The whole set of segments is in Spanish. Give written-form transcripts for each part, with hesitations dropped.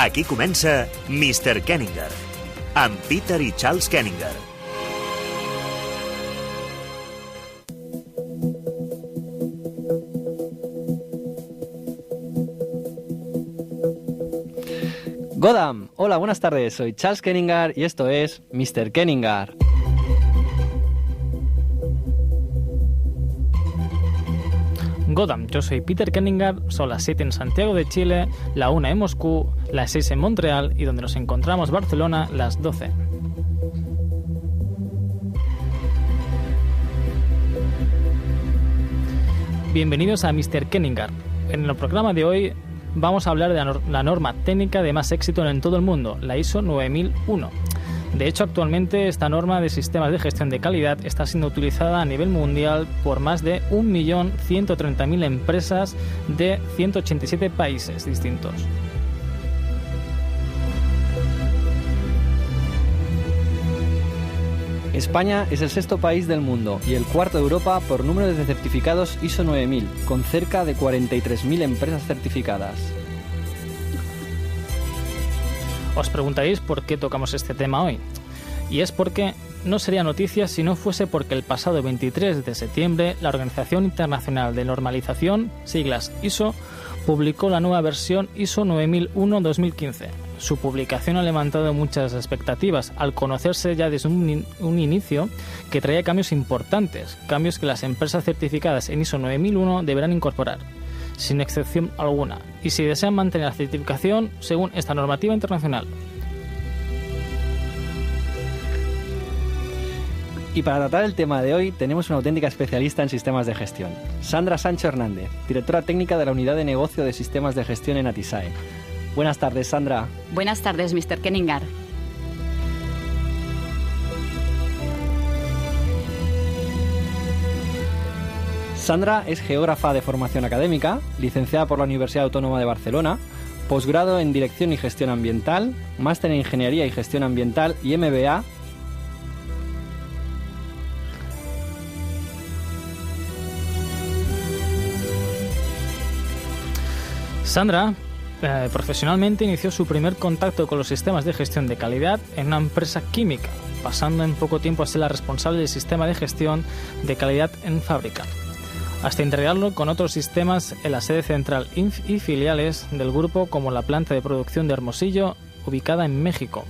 Aquí comença Mr. Kenninger, amb Peter i Charles Kenninger. Godam, hola, buenas tardes, soy Charles Kenninger y esto es Mr. Kenninger. Godam, yo soy Peter Kenninger, son las 7 en Santiago de Chile, la 1 en Moscú, las 6 en Montreal y donde nos encontramos Barcelona, las 12. Bienvenidos a Mr. Kenninger. En el programa de hoy vamos a hablar de la norma técnica de más éxito en todo el mundo, la ISO 9001. De hecho, actualmente esta norma de sistemas de gestión de calidad está siendo utilizada a nivel mundial por más de 1.130.000 empresas de 187 países distintos. España es el sexto país del mundo y el cuarto de Europa por número de certificados ISO 9000, con cerca de 43.000 empresas certificadas. Os preguntaréis por qué tocamos este tema hoy. Y es porque no sería noticia si no fuese porque el pasado 23 de septiembre la Organización Internacional de Normalización, siglas ISO, publicó la nueva versión ISO 9001-2015. Su publicación ha levantado muchas expectativas al conocerse ya desde un inicio que traía cambios importantes, cambios que las empresas certificadas en ISO 9001 deberán incorporar, sin excepción alguna, y si desean mantener la certificación según esta normativa internacional. Y para tratar el tema de hoy tenemos una auténtica especialista en sistemas de gestión, Sandra Sancho Hernández, directora técnica de la Unidad de Negocio de Sistemas de Gestión en ATISAE. Buenas tardes, Sandra. Buenas tardes, Mr. Kenninger. Sandra es geógrafa de formación académica, licenciada por la Universidad Autónoma de Barcelona, posgrado en Dirección y Gestión Ambiental, máster en Ingeniería y Gestión Ambiental y MBA. Sandra, profesionalmente inició su primer contacto con los sistemas de gestión de calidad en una empresa química, pasando en poco tiempo a ser la responsable del sistema de gestión de calidad en fábrica, hasta integrarlo con otros sistemas en la sede central y filiales del grupo, como la planta de producción de Hermosillo, ubicada en México.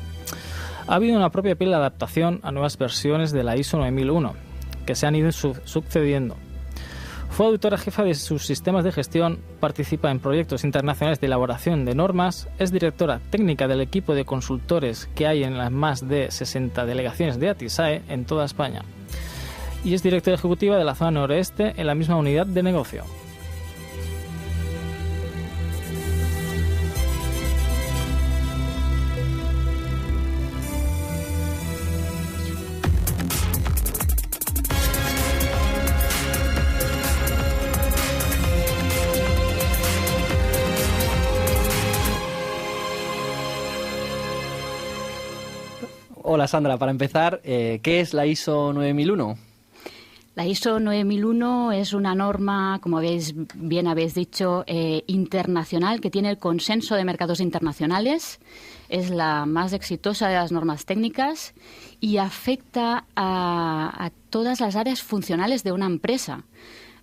Ha habido una propia pila de adaptación a nuevas versiones de la ISO 9001, que se han ido sucediendo. Fue auditora jefa de sus sistemas de gestión, participa en proyectos internacionales de elaboración de normas, es directora técnica del equipo de consultores que hay en las más de 60 delegaciones de ATISAE en toda España, y es directora ejecutiva de la zona noreste en la misma unidad de negocio. Hola, Sandra. Para empezar, ¿qué es la ISO 9001? La ISO 9001 es una norma, como habéis dicho, internacional, que tiene el consenso de mercados internacionales. Es la más exitosa de las normas técnicas y afecta a todas las áreas funcionales de una empresa.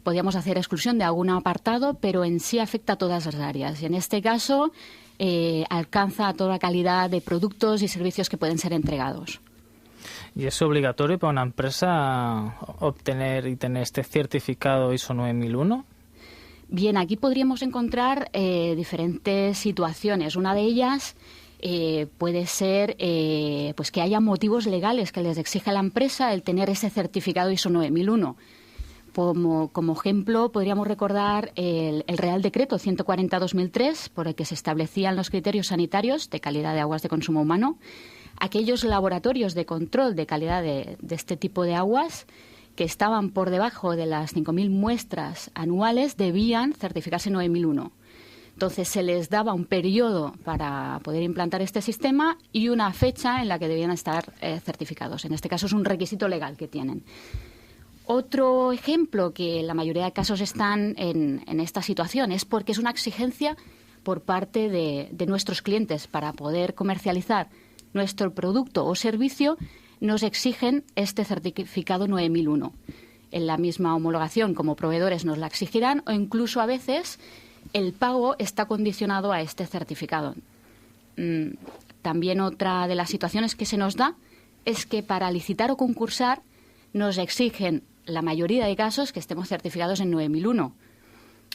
Podríamos hacer exclusión de algún apartado, pero en sí afecta a todas las áreas. Y en este caso alcanza a toda la calidad de productos y servicios que pueden ser entregados. ¿Y es obligatorio para una empresa obtener y tener este certificado ISO 9001? Bien, aquí podríamos encontrar diferentes situaciones. Una de ellas puede ser pues que haya motivos legales que les exija a la empresa el tener ese certificado ISO 9001. Como ejemplo, podríamos recordar el Real Decreto 140/2003, por el que se establecían los criterios sanitarios de calidad de aguas de consumo humano. Aquellos laboratorios de control de calidad de este tipo de aguas que estaban por debajo de las 5.000 muestras anuales debían certificarse 9001. Entonces se les daba un periodo para poder implantar este sistema y una fecha en la que debían estar certificados. En este caso es un requisito legal que tienen. Otro ejemplo que en la mayoría de casos están en esta situación es porque es una exigencia por parte de nuestros clientes para poder comercializar nuestro producto o servicio, nos exigen este certificado 9001. En la misma homologación como proveedores nos la exigirán, o incluso a veces el pago está condicionado a este certificado. También otra de las situaciones que se nos da es que para licitar o concursar nos exigen, la mayoría de casos, que estemos certificados en 9001.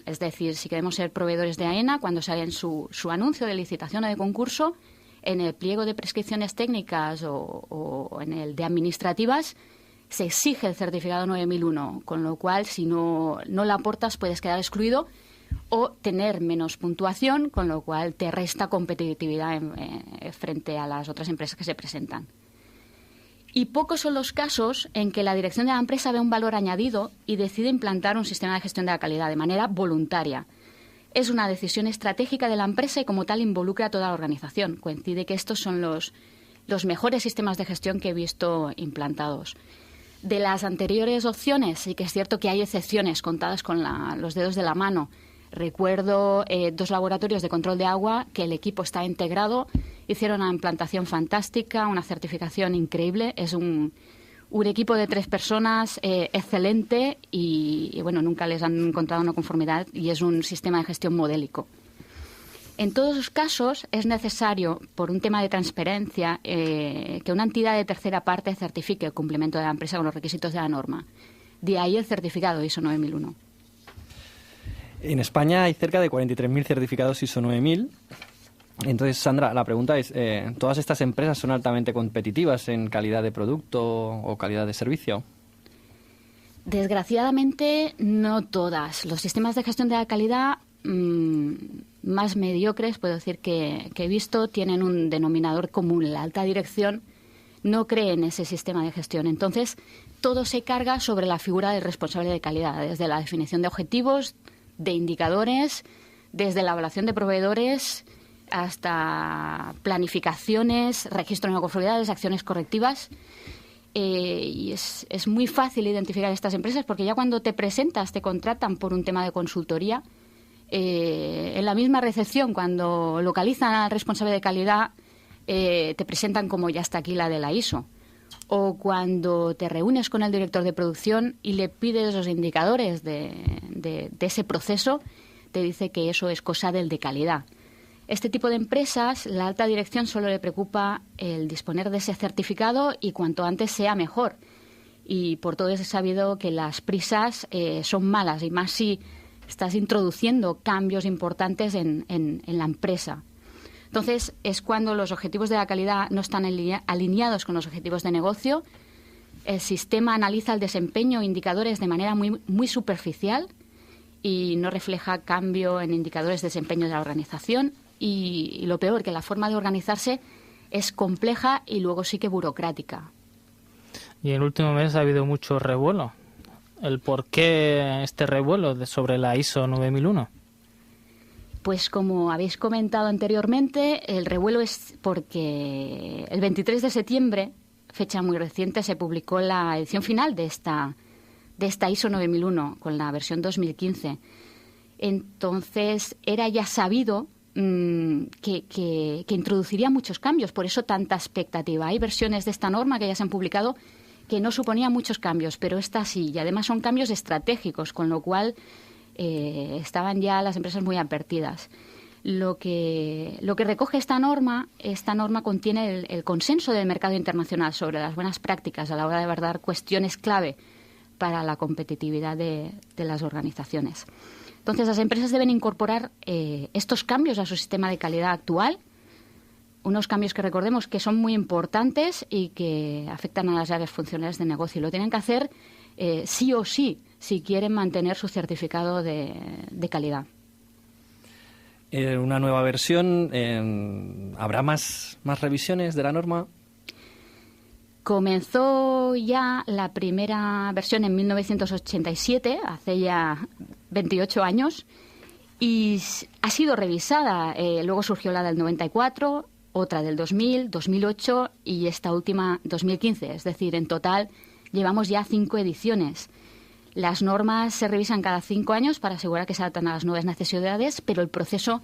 Es decir, si queremos ser proveedores de AENA, cuando sale en su anuncio de licitación o de concurso, en el pliego de prescripciones técnicas o en el de administrativas, se exige el certificado 9001, con lo cual, si no lo aportas, puedes quedar excluido o tener menos puntuación, con lo cual te resta competitividad frente a las otras empresas que se presentan. Y pocos son los casos en que la dirección de la empresa ve un valor añadido y decide implantar un sistema de gestión de la calidad de manera voluntaria. Es una decisión estratégica de la empresa y como tal involucra a toda la organización. Coincide que estos son los mejores sistemas de gestión que he visto implantados. De las anteriores opciones, sí que es cierto que hay excepciones contadas con los dedos de la mano. Recuerdo 2 laboratorios de control de agua que el equipo está integrado, hicieron una implantación fantástica, una certificación increíble. Es un equipo de 3 personas excelente y bueno, nunca les han encontrado una conformidad y es un sistema de gestión modélico. En todos los casos es necesario, por un tema de transparencia, que una entidad de tercera parte certifique el cumplimiento de la empresa con los requisitos de la norma. De ahí el certificado ISO 9001. En España hay cerca de 43.000 certificados ISO 9000. Entonces, Sandra, la pregunta es, ¿todas estas empresas son altamente competitivas en calidad de producto o calidad de servicio? Desgraciadamente, no todas. Los sistemas de gestión de la calidad más mediocres, puedo decir, que he visto, tienen un denominador común. La alta dirección no cree en ese sistema de gestión. Entonces, todo se carga sobre la figura del responsable de calidad, desde la definición de objetivos, de indicadores, desde la evaluación de proveedores hasta planificaciones, registro de no conformidades, acciones correctivas. Y es muy fácil identificar estas empresas porque ya cuando te presentas te contratan por un tema de consultoría. En la misma recepción, cuando localizan al responsable de calidad, te presentan como ya está aquí la de la ISO. O cuando te reúnes con el director de producción y le pides los indicadores de ese proceso, te dice que eso es cosa del de calidad. Este tipo de empresas, la alta dirección solo le preocupa el disponer de ese certificado y cuanto antes sea mejor. Y por todo eso he sabido que las prisas son malas, y más si estás introduciendo cambios importantes en la empresa. Entonces, es cuando los objetivos de la calidad no están alineados con los objetivos de negocio. El sistema analiza el desempeño e indicadores de manera muy, muy superficial y no refleja cambio en indicadores de desempeño de la organización. Y lo peor, que la forma de organizarse es compleja y luego sí que burocrática. Y en el último mes ha habido mucho revuelo. ¿El por qué este revuelo sobre la ISO 9001? Pues como habéis comentado anteriormente, el revuelo es porque el 23 de septiembre, fecha muy reciente, se publicó la edición final de esta ISO 9001 con la versión 2015. Entonces era ya sabido que introduciría muchos cambios, por eso tanta expectativa. Hay versiones de esta norma que ya se han publicado que no suponían muchos cambios, pero esta sí, y además son cambios estratégicos, con lo cual estaban ya las empresas muy advertidas. Lo que recoge esta norma contiene el consenso del mercado internacional sobre las buenas prácticas a la hora de abordar cuestiones clave para la competitividad de las organizaciones. Entonces, las empresas deben incorporar estos cambios a su sistema de calidad actual, unos cambios que recordemos que son muy importantes y que afectan a las áreas funcionales de negocio. Y lo tienen que hacer sí o sí, si quieren mantener su certificado de calidad. Una nueva versión, ¿habrá más revisiones de la norma? Comenzó ya la primera versión en 1987, hace ya 28 años, y ha sido revisada. Luego surgió la del 94, otra del 2000, 2008 y esta última 2015. Es decir, en total llevamos ya 5 ediciones. Las normas se revisan cada 5 años para asegurar que se adaptan a las nuevas necesidades, pero el proceso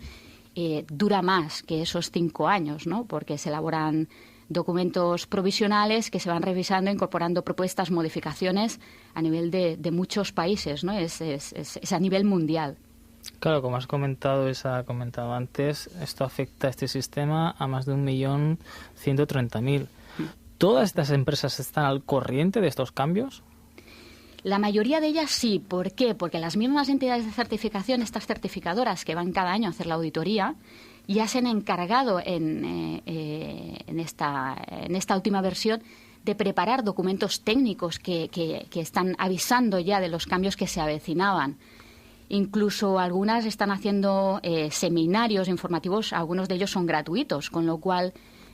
dura más que esos 5 años, ¿no? Porque se elaboran documentos provisionales que se van revisando, incorporando propuestas, modificaciones a nivel de muchos países, ¿no? Es a nivel mundial. Claro, como has comentado y se ha comentado antes, esto afecta a este sistema a más de 1.130.000. ¿Todas estas empresas están al corriente de estos cambios? La mayoría de ellas sí. ¿Por qué? Porque las mismas entidades de certificación, estas certificadoras que van cada año a hacer la auditoría, ya se han encargado en esta última versión de preparar documentos técnicos que están avisando ya de los cambios que se avecinaban. Incluso algunas están haciendo seminarios informativos, algunos de ellos son gratuitos, con lo cual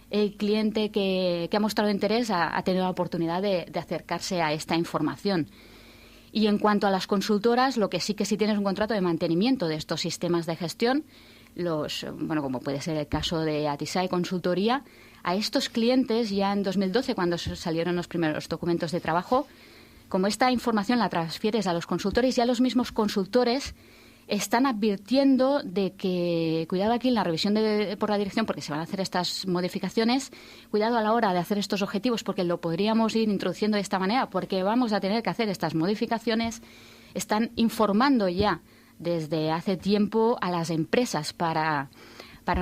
el cliente que ha mostrado interés ha tenido la oportunidad de acercarse a esta información. Y en cuanto a las consultoras, lo que sí tienes un contrato de mantenimiento de estos sistemas de gestión, como puede ser el caso de Atisai Consultoría, a estos clientes ya en 2012, cuando salieron los primeros documentos de trabajo, como esta información la transfieres a los consultores, ya los mismos consultores están advirtiendo de que, cuidado aquí en la revisión por la dirección, porque se van a hacer estas modificaciones, cuidado a la hora de hacer estos objetivos, porque lo podríamos ir introduciendo de esta manera, porque vamos a tener que hacer estas modificaciones. Están informando ya desde hace tiempo a las empresas para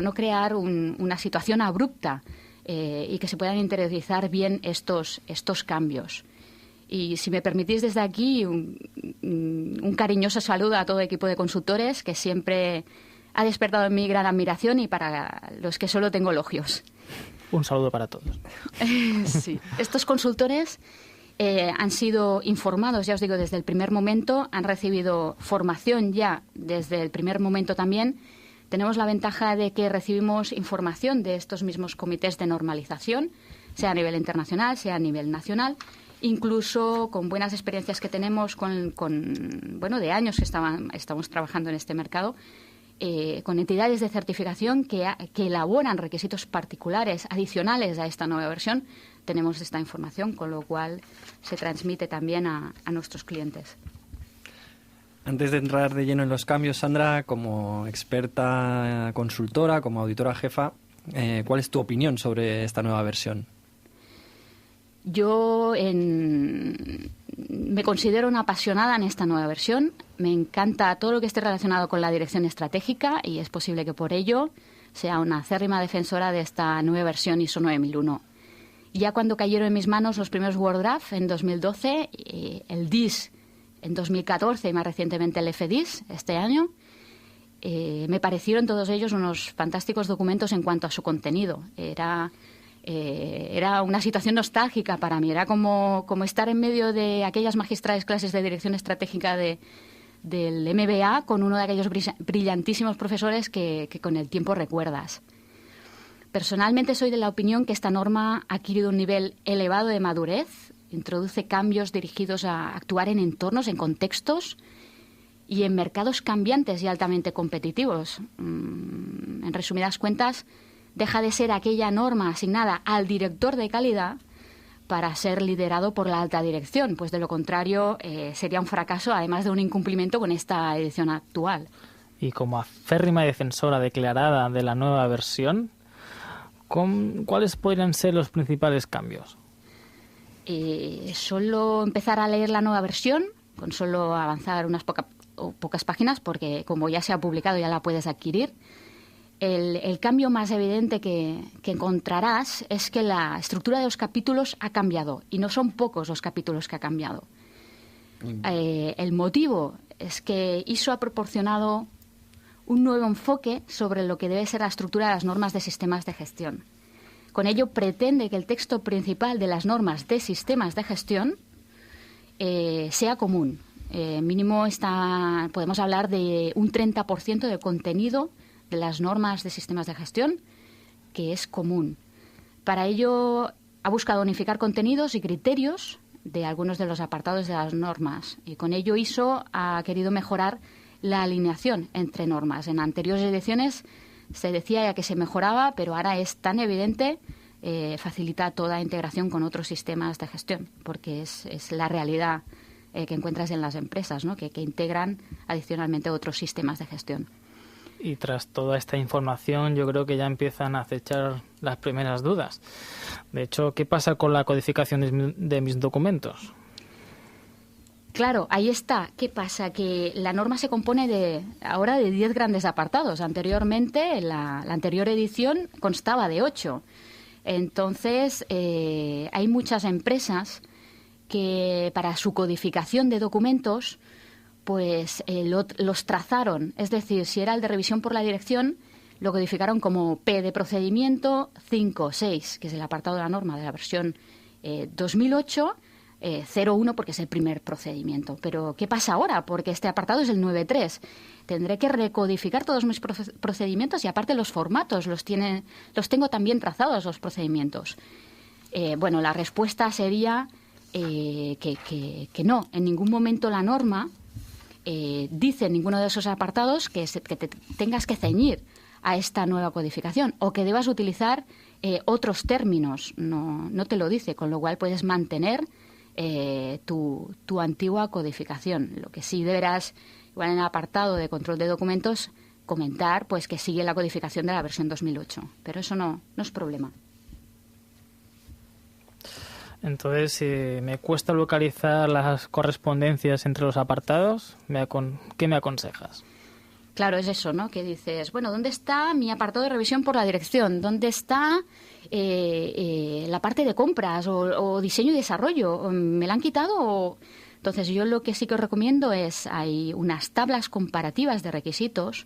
no crear una situación abrupta y que se puedan interiorizar bien estos cambios. Y si me permitís desde aquí un cariñoso saludo a todo el equipo de consultores que siempre ha despertado en mí gran admiración y para los que solo tengo elogios. Un saludo para todos. Sí. Estos consultores han sido informados, ya os digo, desde el primer momento, han recibido formación ya desde el primer momento también. Tenemos la ventaja de que recibimos información de estos mismos comités de normalización, sea a nivel internacional, sea a nivel nacional, incluso con buenas experiencias que tenemos de años que estamos trabajando en este mercado, con entidades de certificación que elaboran requisitos particulares adicionales a esta nueva versión. Tenemos esta información, con lo cual se transmite también a nuestros clientes. Antes de entrar de lleno en los cambios, Sandra, como experta consultora, como auditora jefa, ¿cuál es tu opinión sobre esta nueva versión? Yo me considero una apasionada en esta nueva versión. Me encanta todo lo que esté relacionado con la dirección estratégica y es posible que por ello sea una acérrima defensora de esta nueva versión ISO 9001. Ya cuando cayeron en mis manos los primeros Word Draft en 2012, el DIS en 2014 y más recientemente el FDIS este año, me parecieron todos ellos unos fantásticos documentos en cuanto a su contenido. Era una situación nostálgica para mí. Era como estar en medio de aquellas magistrales clases de dirección estratégica del MBA con uno de aquellos brillantísimos profesores que con el tiempo recuerdas. Personalmente soy de la opinión que esta norma ha adquirido un nivel elevado de madurez, introduce cambios dirigidos a actuar en entornos, en contextos y en mercados cambiantes y altamente competitivos. En resumidas cuentas, deja de ser aquella norma asignada al director de calidad para ser liderado por la alta dirección, pues de lo contrario sería un fracaso, además de un incumplimiento con esta edición actual. Y como acérrima defensora declarada de la nueva versión, ¿cuáles podrían ser los principales cambios? Solo empezar a leer la nueva versión, con solo avanzar unas pocas páginas, porque como ya se ha publicado ya la puedes adquirir. El cambio más evidente que encontrarás es que la estructura de los capítulos ha cambiado, y no son pocos los capítulos que ha cambiado. El motivo es que ISO ha proporcionado un nuevo enfoque sobre lo que debe ser la estructura de las normas de sistemas de gestión. Con ello pretende que el texto principal de las normas de sistemas de gestión sea común. Mínimo podemos hablar de un 30% del contenido de las normas de sistemas de gestión que es común. Para ello ha buscado unificar contenidos y criterios de algunos de los apartados de las normas, y con ello ISO ha querido mejorar la alineación entre normas. En anteriores ediciones se decía ya que se mejoraba, pero ahora es tan evidente, facilita toda integración con otros sistemas de gestión, porque es la realidad que encuentras en las empresas, ¿no? que integran adicionalmente otros sistemas de gestión. Y tras toda esta información, yo creo que ya empiezan a acechar las primeras dudas. De hecho, ¿qué pasa con la codificación de mis documentos? Claro, ahí está. ¿Qué pasa? Que la norma se compone ahora de 10 grandes apartados. Anteriormente, la anterior edición constaba de 8. Entonces, hay muchas empresas que para su codificación de documentos pues los trazaron. Es decir, si era el de revisión por la dirección, lo codificaron como P de procedimiento 5.6, que es el apartado de la norma de la versión 2008, 0.1 porque es el primer procedimiento. Pero, ¿qué pasa ahora? Porque este apartado es el 9.3. Tendré que recodificar todos mis procedimientos y aparte los formatos, los tengo también trazados los procedimientos. Bueno, la respuesta sería que no. En ningún momento la norma dice en ninguno de esos apartados que te tengas que ceñir a esta nueva codificación o que debas utilizar otros términos. No te lo dice, con lo cual puedes mantener tu antigua codificación. Lo que sí deberás, igual en el apartado de control de documentos, comentar pues que sigue la codificación de la versión 2008. Pero eso no es problema. Entonces, si me cuesta localizar las correspondencias entre los apartados, ¿qué me aconsejas? Claro, es eso, ¿no? Que dices, bueno, ¿dónde está mi apartado de revisión por la dirección? ¿Dónde está la parte de compras o diseño y desarrollo? ¿Me la han quitado? Entonces, yo lo que sí que os recomiendo hay unas tablas comparativas de requisitos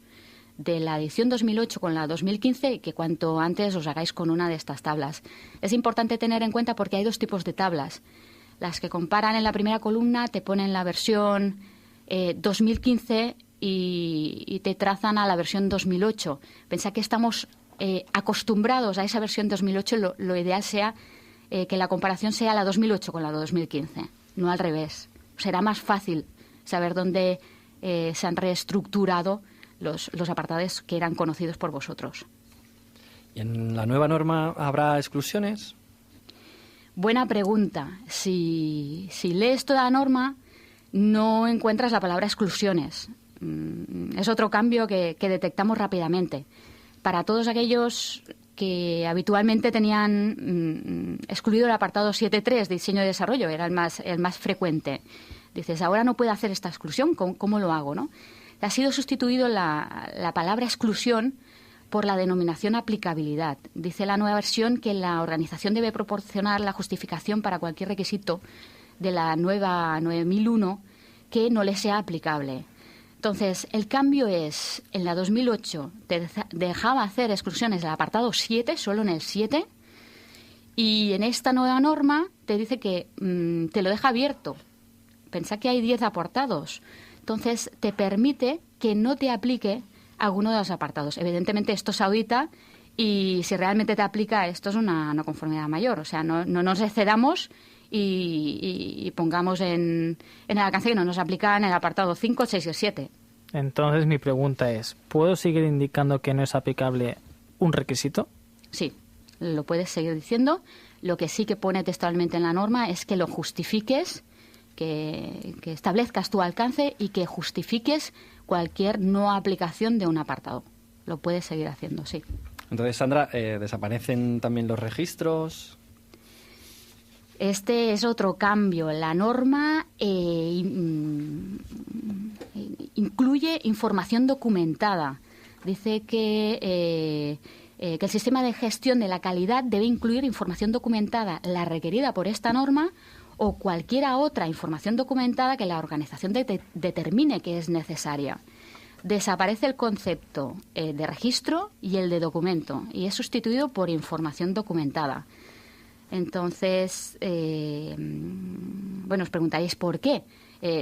de la edición 2008 con la 2015, que cuanto antes os hagáis con una de estas tablas. Es importante tener en cuenta porque hay dos tipos de tablas. Las que comparan en la primera columna te ponen la versión 2015 y te trazan a la versión 2008. Pensad que estamos acostumbrados a esa versión 2008, lo ideal sea que la comparación sea la 2008 con la 2015, no al revés. Será más fácil saber dónde se han reestructurado los apartados que eran conocidos por vosotros. ¿Y en la nueva norma habrá exclusiones? Buena pregunta. Si lees toda la norma, no encuentras la palabra exclusiones. Es otro cambio que detectamos rápidamente. Para todos aquellos que habitualmente tenían excluido el apartado 7.3, diseño y desarrollo, era el más frecuente. Dices, ahora no puedo hacer esta exclusión, ¿cómo lo hago, no? Ha sido sustituido la palabra exclusión por la denominación aplicabilidad. Dice la nueva versión que la organización debe proporcionar la justificación para cualquier requisito de la nueva 9001 que no le sea aplicable. Entonces, el cambio es, en la 2008 te dejaba hacer exclusiones del apartado 7, solo en el 7, y en esta nueva norma te dice que te lo deja abierto. Pensá que hay 10 apartados. Entonces, te permite que no te aplique alguno de los apartados. Evidentemente, esto se audita y si realmente te aplica, esto es una no conformidad mayor. O sea, no nos excedamos y pongamos en el alcance que no nos aplica en el apartado 5, 6 y 7. Entonces, mi pregunta es, ¿puedo seguir indicando que no es aplicable un requisito? Sí, lo puedes seguir diciendo. Lo que sí que pone textualmente en la norma es que lo justifiques, que establezcas tu alcance y que justifiques cualquier no aplicación de un apartado. Lo puedes seguir haciendo, sí. Entonces, Sandra, ¿desaparecen también los registros? Este es otro cambio. La norma incluye información documentada. Dice que el sistema de gestión de la calidad debe incluir información documentada, la requerida por esta norma, o cualquiera otra información documentada que la organización determine que es necesaria. Desaparece el concepto de registro y el de documento y es sustituido por información documentada. Entonces, os preguntaréis por qué.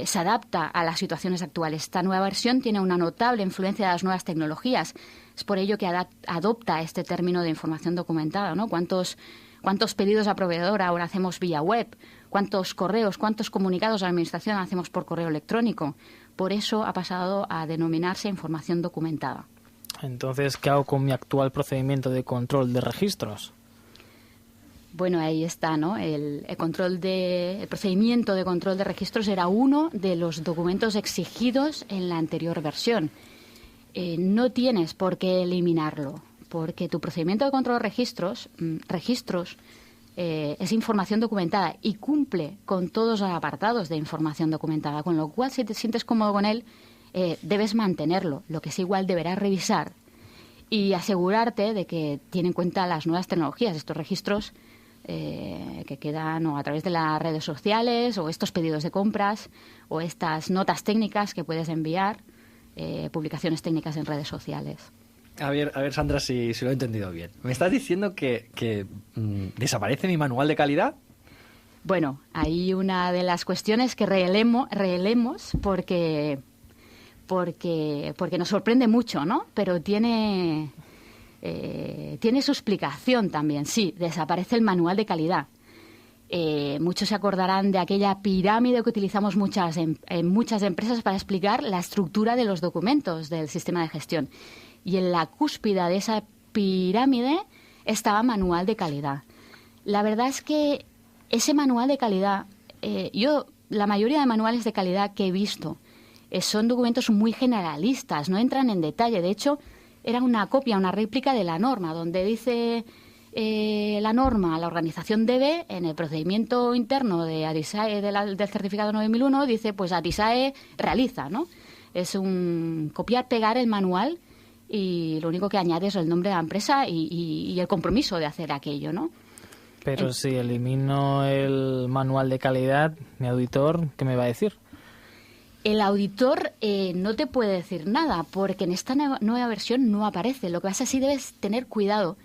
Se adapta a las situaciones actuales. Esta nueva versión tiene una notable influencia de las nuevas tecnologías. Es por ello que adopta este término de información documentada, ¿no? ¿Cuántos pedidos a proveedor ahora hacemos vía web? ¿Cuántos correos, cuántos comunicados a la Administración hacemos por correo electrónico? Por eso ha pasado a denominarse información documentada. Entonces, ¿qué hago con mi actual procedimiento de control de registros? Bueno, ahí está, ¿no? El procedimiento de control de registros era uno de los documentos exigidos en la anterior versión. no tienes por qué eliminarlo, porque tu procedimiento de control de registros es información documentada y cumple con todos los apartados de información documentada, con lo cual si te sientes cómodo con él, debes mantenerlo. Lo que sí igual deberás revisar y asegurarte de que tiene en cuenta las nuevas tecnologías, estos registros que quedan o a través de las redes sociales o estos pedidos de compras o estas notas técnicas que puedes enviar, publicaciones técnicas en redes sociales. A ver, Sandra, si lo he entendido bien. ¿Me estás diciendo que desaparece mi manual de calidad? Bueno, hay una de las cuestiones que relemos porque nos sorprende mucho, ¿no? Pero tiene su explicación también. Sí, desaparece el manual de calidad. Muchos se acordarán de aquella pirámide que utilizamos en muchas empresas para explicar la estructura de los documentos del sistema de gestión. Y en la cúspide de esa pirámide estaba manual de calidad. La verdad es que ese manual de calidad, la mayoría de manuales de calidad que he visto son documentos muy generalistas, no entran en detalle. De hecho, era una copia, una réplica de la norma, donde dice la norma, la organización debe, en el procedimiento interno de ADISAE del certificado 9001, dice, pues ADISAE realiza, ¿no? Es un copiar-pegar el manual y lo único que añade es el nombre de la empresa y el compromiso de hacer aquello, ¿no? Pero si elimino el manual de calidad, mi auditor, ¿qué me va a decir? El auditor no te puede decir nada, porque en esta nueva versión no aparece. Lo que pasa es que sí debes tener cuidado,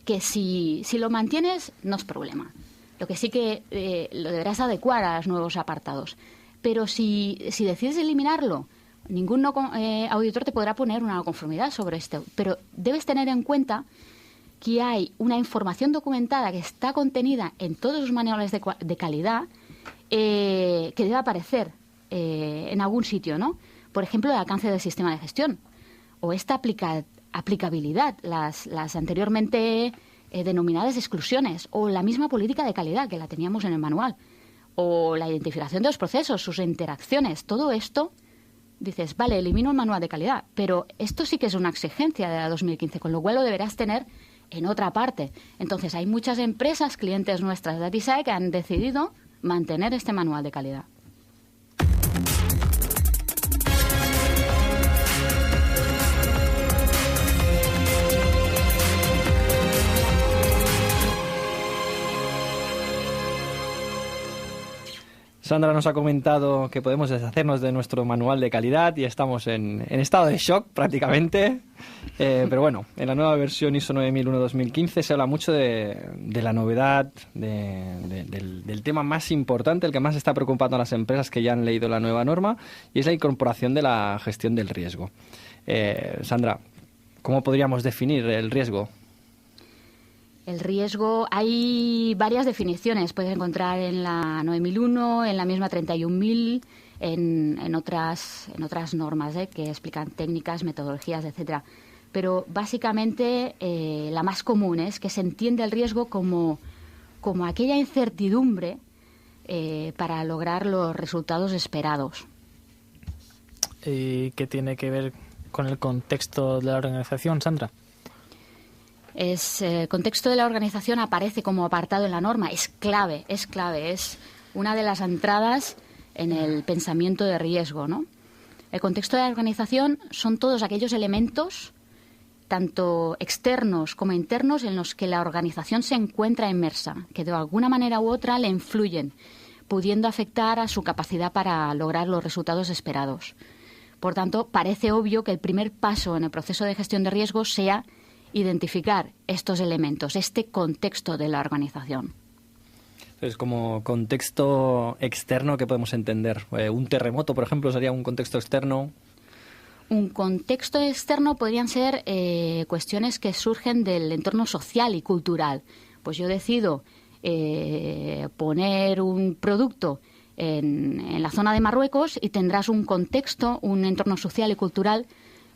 que si lo mantienes, no es problema. Lo que sí que lo deberás adecuar a los nuevos apartados. Pero si decides eliminarlo, ningún auditor te podrá poner una conformidad sobre esto. Pero debes tener en cuenta que hay una información documentada que está contenida en todos los manuales de calidad que debe aparecer en algún sitio, ¿no? Por ejemplo, el alcance del sistema de gestión o esta aplicabilidad, las anteriormente denominadas exclusiones o la misma política de calidad que la teníamos en el manual o la identificación de los procesos, sus interacciones, todo esto. Dices, vale, elimino el manual de calidad, pero esto sí que es una exigencia de la 2015, con lo cual lo deberás tener en otra parte. Entonces, hay muchas empresas, clientes nuestras de ADISAE, que han decidido mantener este manual de calidad. Sandra nos ha comentado que podemos deshacernos de nuestro manual de calidad y estamos en estado de shock prácticamente. Pero bueno, en la nueva versión ISO 9001-2015 se habla mucho de la novedad, del tema más importante, el que más está preocupando a las empresas que ya han leído la nueva norma, y es la incorporación de la gestión del riesgo. Sandra, ¿cómo podríamos definir el riesgo? El riesgo, hay varias definiciones. Puedes encontrar en la 9001, en la misma 31000, en otras normas que explican técnicas, metodologías, etcétera. Pero básicamente la más común es que se entiende el riesgo como aquella incertidumbre para lograr los resultados esperados. ¿Y qué tiene que ver con el contexto de la organización, Sandra? El contexto de la organización aparece como apartado en la norma. Es clave, es una de las entradas en el pensamiento de riesgo, ¿no? El contexto de la organización son todos aquellos elementos, tanto externos como internos, en los que la organización se encuentra inmersa, que de alguna manera u otra le influyen, pudiendo afectar a su capacidad para lograr los resultados esperados. Por tanto, parece obvio que el primer paso en el proceso de gestión de riesgos sea identificar estos elementos, este contexto de la organización. Entonces, como contexto externo, ¿qué podemos entender? ¿Un terremoto, por ejemplo, sería un contexto externo? Un contexto externo podrían ser cuestiones que surgen del entorno social y cultural. Pues yo decido poner un producto en la zona de Marruecos y tendrás un contexto, un entorno social y cultural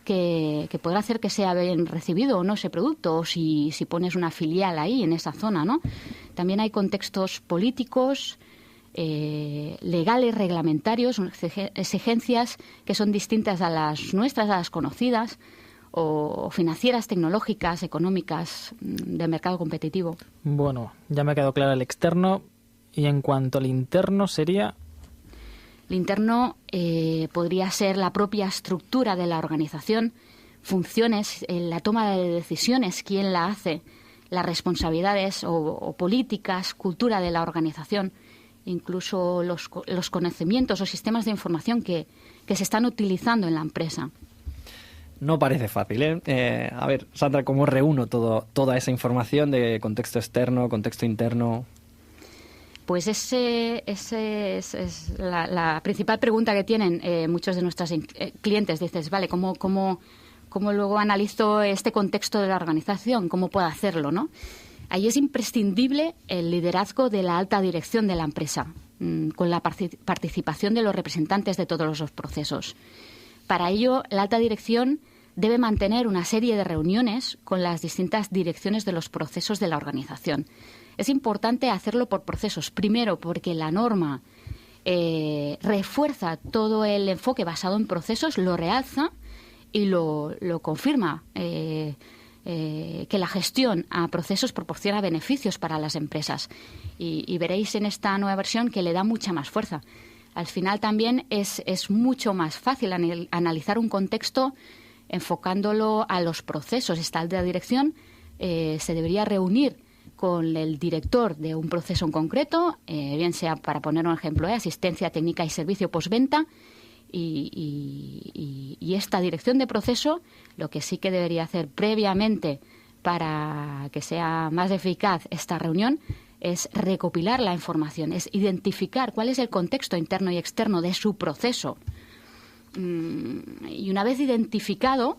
que podrá hacer que sea bien recibido o no ese producto, o si pones una filial ahí, en esa zona, ¿no? También hay contextos políticos, legales, reglamentarios, exigencias que son distintas a las nuestras, a las conocidas. o financieras, tecnológicas, económicas, de mercado competitivo. Bueno, ya me ha quedado claro el externo. Y en cuanto al interno, sería... El interno podría ser la propia estructura de la organización, funciones, la toma de decisiones, quién la hace, las responsabilidades o políticas, cultura de la organización, incluso los conocimientos o sistemas de información que se están utilizando en la empresa. No parece fácil, ¿eh? A ver, Sandra, ¿cómo reúno toda esa información de contexto externo, contexto interno? Pues ese es la principal pregunta que tienen muchos de nuestros clientes. Dices, vale, ¿cómo luego analizo este contexto de la organización? ¿Cómo puedo hacerlo, no? Ahí es imprescindible el liderazgo de la alta dirección de la empresa, con la participación de los representantes de todos los procesos. Para ello, la alta dirección debe mantener una serie de reuniones con las distintas direcciones de los procesos de la organización. Es importante hacerlo por procesos. Primero, porque la norma refuerza todo el enfoque basado en procesos, lo realza y lo confirma, que la gestión a procesos proporciona beneficios para las empresas. Y veréis en esta nueva versión que le da mucha más fuerza. Al final también es mucho más fácil analizar un contexto enfocándolo a los procesos. Esta alta dirección se debería reunir con el director de un proceso en concreto, bien sea, para poner un ejemplo, asistencia técnica y servicio postventa, y esta dirección de proceso lo que sí que debería hacer previamente para que sea más eficaz esta reunión es recopilar la información, es identificar cuál es el contexto interno y externo de su proceso. Y una vez identificado,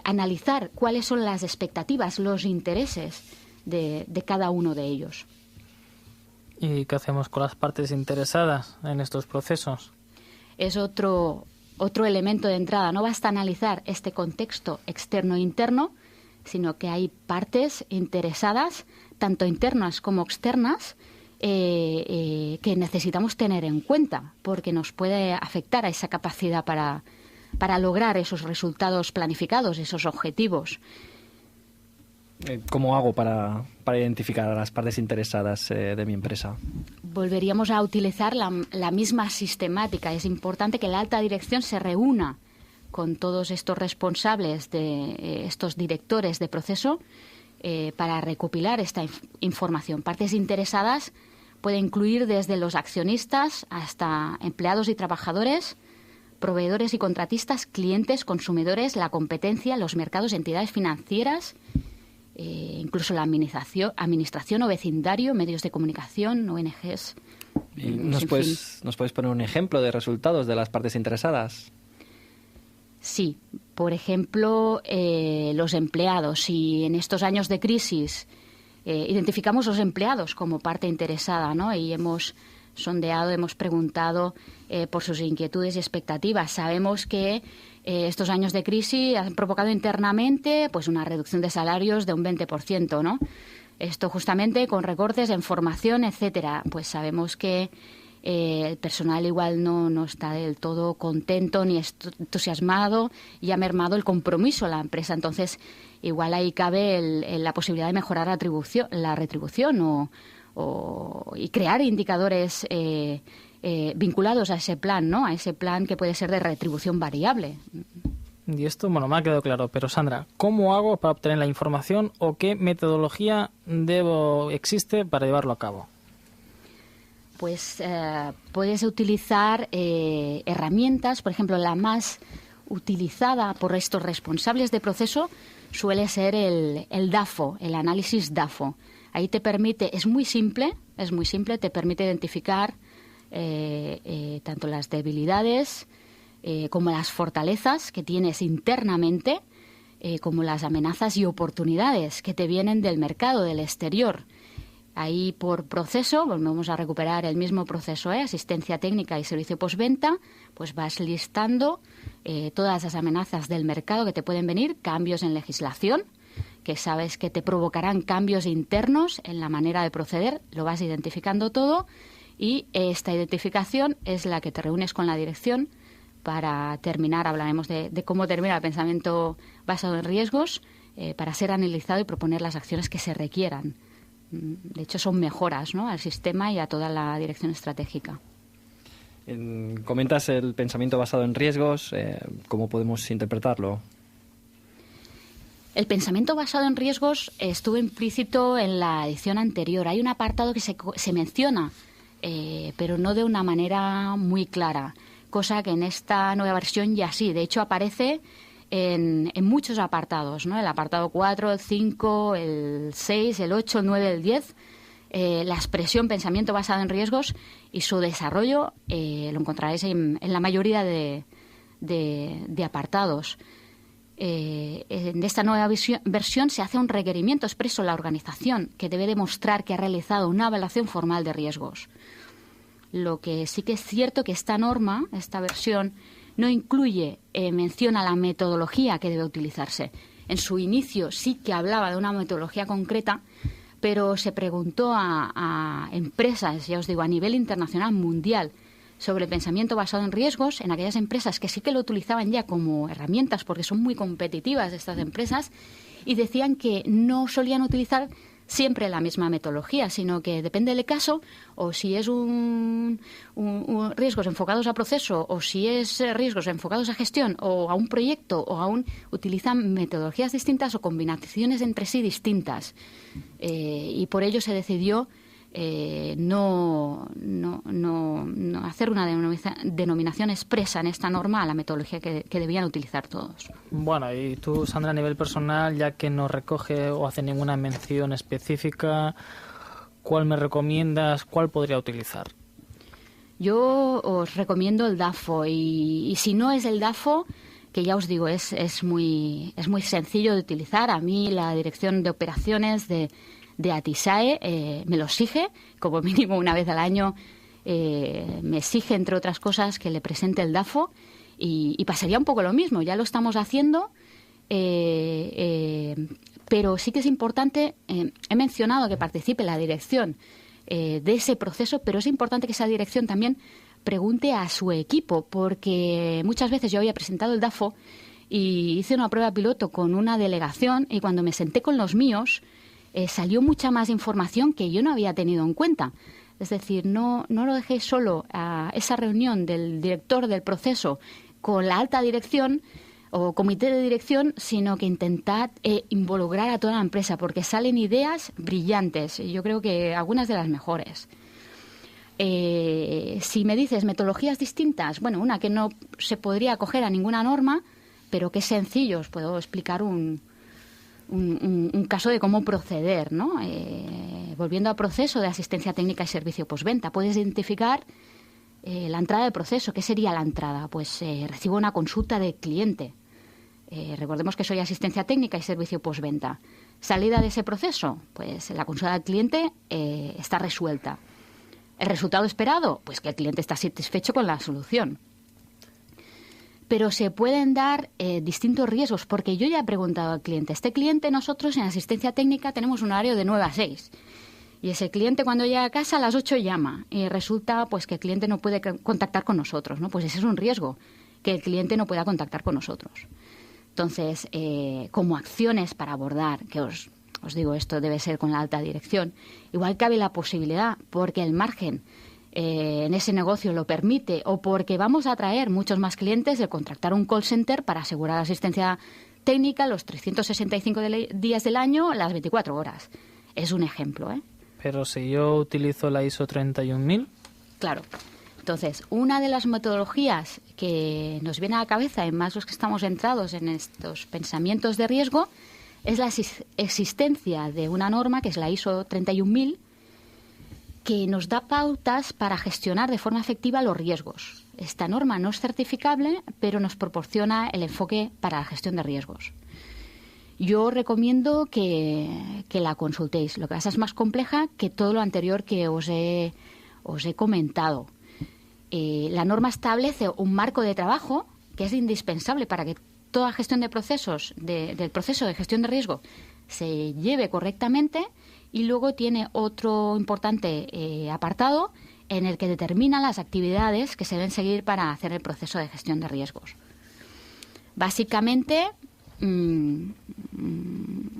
analizar cuáles son las expectativas, los intereses de cada uno de ellos. ¿Y qué hacemos con las partes interesadas en estos procesos? Es otro elemento de entrada. No basta analizar este contexto externo e interno, sino que hay partes interesadas, tanto internas como externas, que necesitamos tener en cuenta, porque nos puede afectar a esa capacidad para lograr esos resultados planificados, esos objetivos. ¿Cómo hago para identificar a las partes interesadas de mi empresa? Volveríamos a utilizar la misma sistemática. Es importante que la alta dirección se reúna con todos estos responsables, de estos directores de proceso, para recopilar esta información. Partes interesadas puede incluir desde los accionistas hasta empleados y trabajadores, proveedores y contratistas, clientes, consumidores, la competencia, los mercados, entidades financieras, incluso la administración o vecindario, medios de comunicación, ONGs. ¿Nos puedes poner un ejemplo de resultados de las partes interesadas? Sí, por ejemplo, los empleados. Si en estos años de crisis identificamos los empleados como parte interesada, ¿no? Y hemos sondeado, hemos preguntado por sus inquietudes y expectativas. Sabemos que estos años de crisis han provocado internamente pues una reducción de salarios de un 20%, ¿no? Esto justamente con recortes en formación, etcétera. Pues sabemos que el personal igual no está del todo contento ni entusiasmado y ha mermado el compromiso a la empresa. Entonces, igual ahí cabe la posibilidad de mejorar la retribución y crear indicadores vinculados a ese plan, ¿no? A ese plan que puede ser de retribución variable. Y esto, bueno, me ha quedado claro. Pero, Sandra, ¿cómo hago para obtener la información o qué metodología existe para llevarlo a cabo? Pues puedes utilizar herramientas. Por ejemplo, la más utilizada por estos responsables de proceso suele ser el DAFO, el análisis DAFO. Ahí te permite, es muy simple, te permite identificar tanto las debilidades como las fortalezas que tienes internamente, como las amenazas y oportunidades que te vienen del mercado, del exterior. Ahí por proceso, volvemos a recuperar el mismo proceso, asistencia técnica y servicio postventa, pues vas listando todas las amenazas del mercado que te pueden venir, cambios en legislación, que sabes que te provocarán cambios internos en la manera de proceder, lo vas identificando todo y esta identificación es la que te reúnes con la dirección para terminar, hablaremos de cómo termina el pensamiento basado en riesgos, para ser analizado y proponer las acciones que se requieran. De hecho, son mejoras, ¿no?, al sistema y a toda la dirección estratégica. Comentas el pensamiento basado en riesgos. ¿Cómo podemos interpretarlo? El pensamiento basado en riesgos estuvo implícito en la edición anterior. Hay un apartado que se menciona, pero no de una manera muy clara, cosa que en esta nueva versión ya sí. De hecho, aparece en muchos apartados, ¿no? El apartado 4, el 5, el 6, el 8, el 9, el 10. La expresión pensamiento basado en riesgos y su desarrollo lo encontraréis en la mayoría de apartados. En esta nueva versión se hace un requerimiento expreso a la organización que debe demostrar que ha realizado una evaluación formal de riesgos. Lo que sí que es cierto que esta norma, esta versión, no incluye mención a la metodología que debe utilizarse. En su inicio sí que hablaba de una metodología concreta, pero se preguntó a empresas, ya os digo, a nivel internacional, mundial, sobre pensamiento basado en riesgos, en aquellas empresas que sí que lo utilizaban ya como herramientas, porque son muy competitivas estas empresas, y decían que no solían utilizar siempre la misma metodología, sino que depende del caso, o si es un riesgos enfocados a proceso, o si es riesgos enfocados a gestión, o a un proyecto, o aún utilizan metodologías distintas o combinaciones entre sí distintas. Y por ello se decidió no hacer una denominación expresa en esta norma a la metodología que debían utilizar todos. Bueno, y tú, Sandra, a nivel personal, ya que no recoge o hace ninguna mención específica, ¿cuál me recomiendas? ¿Cuál podría utilizar? Yo os recomiendo el DAFO y si no es el DAFO, que ya os digo, es muy sencillo de utilizar. A mí la dirección de operaciones de ATISAE me lo exige, como mínimo una vez al año me exige, entre otras cosas, que le presente el DAFO y pasaría un poco lo mismo, ya lo estamos haciendo, pero sí que es importante, he mencionado que participe la dirección de ese proceso, pero es importante que esa dirección también pregunte a su equipo, porque muchas veces yo había presentado el DAFO y hice una prueba piloto con una delegación y cuando me senté con los míos, salió mucha más información que yo no había tenido en cuenta. Es decir, no lo dejéis solo a esa reunión del director del proceso con la alta dirección o comité de dirección, sino que intentad involucrar a toda la empresa, porque salen ideas brillantes, y yo creo que algunas de las mejores. Si me dices metodologías distintas, bueno, una que no se podría acoger a ninguna norma, pero que es sencillo, os puedo explicar un caso de cómo proceder, ¿no? Volviendo al proceso de asistencia técnica y servicio postventa, puedes identificar la entrada del proceso. ¿Qué sería la entrada? Pues recibo una consulta del cliente. Recordemos que soy asistencia técnica y servicio postventa. Salida de ese proceso, pues la consulta del cliente está resuelta. ¿El resultado esperado? Pues que el cliente está satisfecho con la solución. Pero se pueden dar distintos riesgos, porque yo ya he preguntado al cliente. Este cliente, nosotros en asistencia técnica tenemos un horario de 9 a 6. Y ese cliente cuando llega a casa a las 8 llama. Y resulta pues que el cliente no puede contactar con nosotros, ¿no? Pues ese es un riesgo, que el cliente no pueda contactar con nosotros. Entonces, como acciones para abordar, que os digo, esto debe ser con la alta dirección, igual cabe la posibilidad, porque el margen en ese negocio lo permite o porque vamos a atraer muchos más clientes, de contratar un call center para asegurar asistencia técnica los 365 días del año, las 24 horas. Es un ejemplo, ¿eh? Pero si yo utilizo la ISO 31000... Claro. Entonces, una de las metodologías que nos viene a la cabeza, en más los que estamos centrados en estos pensamientos de riesgo, es la existencia de una norma, que es la ISO 31000, que nos da pautas para gestionar de forma efectiva los riesgos. Esta norma no es certificable, pero nos proporciona el enfoque para la gestión de riesgos. Yo recomiendo que la consultéis. Lo que pasa es más compleja que todo lo anterior que os he comentado. La norma establece un marco de trabajo que es indispensable para que toda gestión de procesos, del proceso de gestión de riesgo, se lleve correctamente. Y luego tiene otro importante apartado en el que determina las actividades que se deben seguir para hacer el proceso de gestión de riesgos. Básicamente,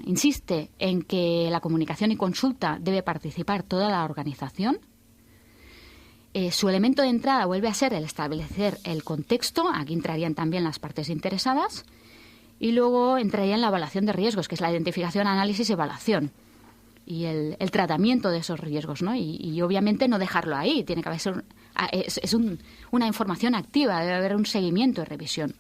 insiste en que la comunicación y consulta debe participar toda la organización. Su elemento de entrada vuelve a ser el establecer el contexto, aquí entrarían también las partes interesadas, y luego entraría en la evaluación de riesgos, que es la identificación, análisis y evaluación, y el tratamiento de esos riesgos, ¿no? Y obviamente no dejarlo ahí, tiene que haber una información activa, debe haber un seguimiento y revisión.